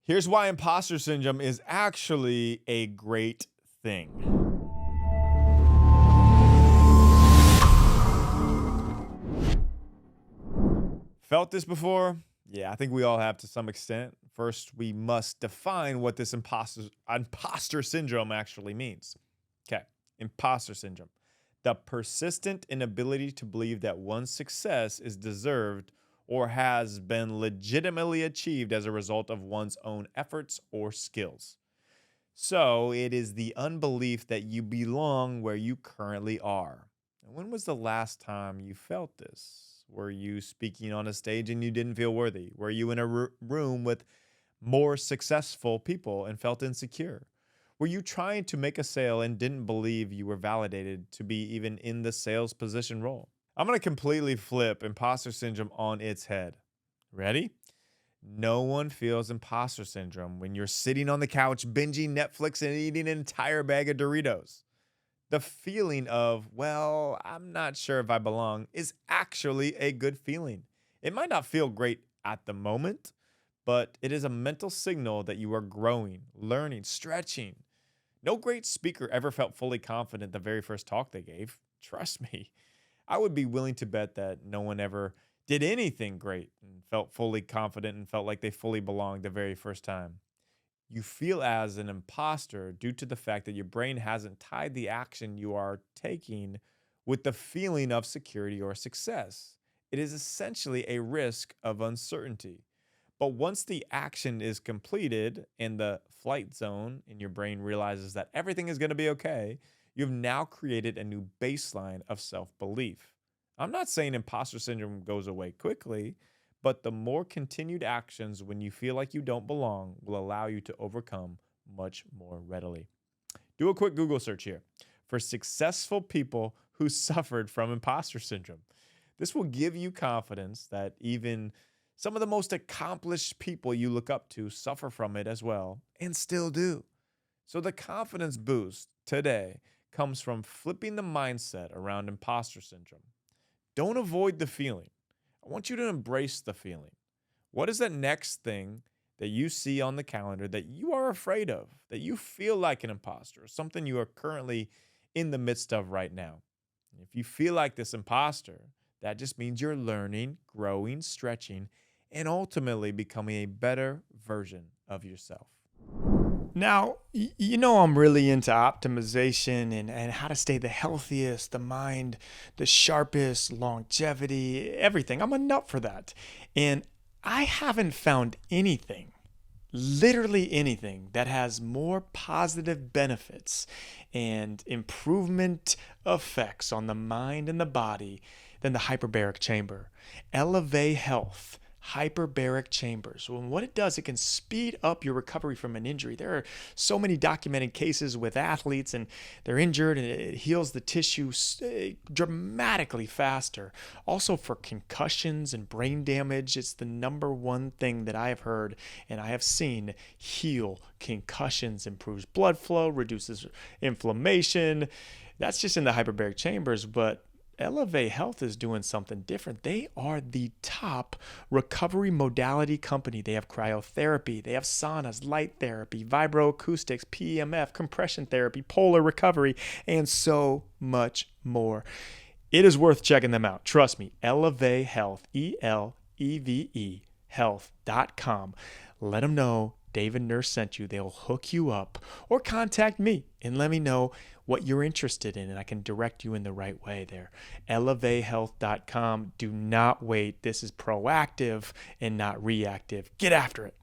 Here's why imposter syndrome is actually a great thing. Felt this before? Yeah, I think we all have to some extent. First, we must define what this imposter syndrome actually means. Okay, imposter syndrome. The persistent inability to believe that one's success is deserved or has been legitimately achieved as a result of one's own efforts or skills. So, it is the unbelief that you belong where you currently are. And when was the last time you felt this? Were you speaking on a stage and you didn't feel worthy? Were you in a room with more successful people and felt insecure? Were you trying to make a sale and didn't believe you were validated to be even in the sales position role? I'm going to completely flip imposter syndrome on its head. Ready? No one feels imposter syndrome when you're sitting on the couch binging Netflix and eating an entire bag of Doritos. The feeling of, well, I'm not sure if I belong is actually a good feeling. It might not feel great at the moment, but it is a mental signal that you are growing, learning, stretching. No great speaker ever felt fully confident the very first talk they gave. Trust me. I would be willing to bet that no one ever did anything great and felt fully confident and felt like they fully belonged the very first time. You feel as an imposter due to the fact that your brain hasn't tied the action you are taking with the feeling of security or success. It is essentially a risk of uncertainty. But once the action is completed and the flight zone in your brain realizes that everything is going to be okay, you've now created a new baseline of self belief. I'm not saying imposter syndrome goes away quickly, but the more continued actions when you feel like you don't belong will allow you to overcome much more readily. Do a quick Google search here for successful people who suffered from imposter syndrome. This will give you confidence that even some of the most accomplished people you look up to suffer from it as well and still do. So the confidence boost today comes from flipping the mindset around imposter syndrome. Don't avoid the feeling. I want you to embrace the feeling. What is that next thing that you see on the calendar that you are afraid of, that you feel like an imposter, something you are currently in the midst of right now? If you feel like this imposter, that just means you're learning, growing, stretching, and ultimately becoming a better version of yourself. Now, you know I'm really into optimization and how to stay the healthiest, the mind, the sharpest, longevity, everything. I'm a nut for that. And I haven't found anything, literally anything, that has more positive benefits and improvement effects on the mind and the body than the hyperbaric chamber. Elevate Health. Hyperbaric chambers. Well, what it does, it can speed up your recovery from an injury. There are so many documented cases with athletes and they're injured and it heals the tissue dramatically faster. Also for concussions and brain damage, it's the number one thing that I have heard and I have seen heal concussions, improves blood flow, reduces inflammation. That's just in the hyperbaric chambers, but Elevate Health is doing something different. They are the top recovery modality company. They have cryotherapy, they have saunas, light therapy, vibroacoustics, PEMF, compression therapy, polar recovery, and so much more. It is worth checking them out. Trust me, Elevate Health, ELEVE health.com. Let them know David Nurse sent you. They'll hook you up or contact me and let me know what you're interested in, and I can direct you in the right way there. ElevateHealth.com. Do not wait. This is proactive and not reactive. Get after it.